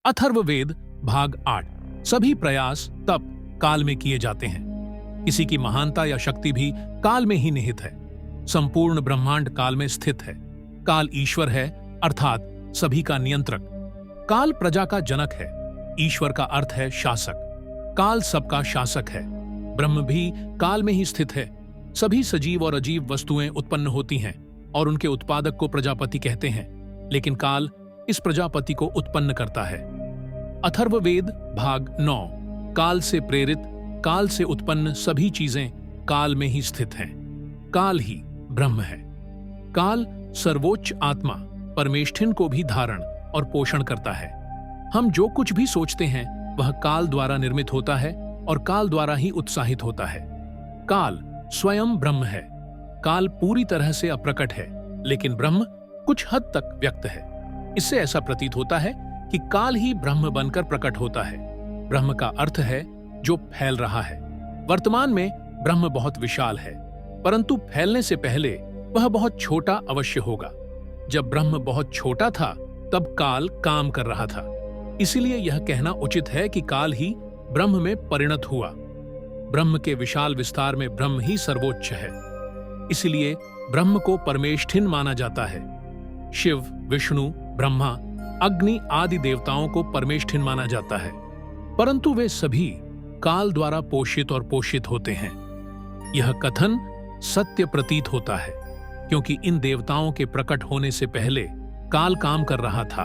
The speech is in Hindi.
अथर्ववेद भाग 8। सभी प्रयास तप काल में किए जाते हैं। किसी की महानता या शक्ति भी काल में ही निहित है। संपूर्ण ब्रह्मांड काल में स्थित है। काल ईश्वर है, अर्थात सभी का नियंत्रक। काल प्रजा का जनक है। ईश्वर का अर्थ है शासक। काल सबका शासक है। ब्रह्म भी काल में ही स्थित है। सभी सजीव और अजीब वस्तुएं उत्पन्न होती हैं और उनके उत्पादक को प्रजापति कहते हैं, लेकिन काल इस प्रजापति को उत्पन्न करता है। अथर्ववेद भाग 9। काल से प्रेरित, काल से उत्पन्न सभी चीजें काल में ही स्थित हैं। काल ही ब्रह्म है। काल सर्वोच्च आत्मा परमेष्ठिन को भी धारण और पोषण करता है। हम जो कुछ भी सोचते हैं वह काल द्वारा निर्मित होता है और काल द्वारा ही उत्साहित होता है। काल स्वयं ब्रह्म है। काल पूरी तरह से अप्रकट है, लेकिन ब्रह्म कुछ हद तक व्यक्त है। इससे ऐसा प्रतीत होता है कि काल ही ब्रह्म बनकर प्रकट होता है। ब्रह्म का अर्थ है जो फैल रहा है। वर्तमान में ब्रह्म बहुत विशाल है, परंतु फैलने से पहले वह बहुत छोटा अवश्य होगा। जब ब्रह्म बहुत छोटा था तब काल काम कर रहा था। इसीलिए यह कहना उचित है कि काल ही ब्रह्म में परिणत हुआ। ब्रह्म के विशाल विस्तार में ब्रह्म ही सर्वोच्च है। इसलिए ब्रह्म को परमेष्ठिन माना जाता है। शिव, विष्णु, ब्रह्मा, अग्नि आदि देवताओं को परमेष्ठिन माना जाता है, परंतु वे सभी काल द्वारा पोषित और पोषित होते हैं। यह कथन सत्य प्रतीत होता है, क्योंकि इन देवताओं के प्रकट होने से पहले काल काम कर रहा था।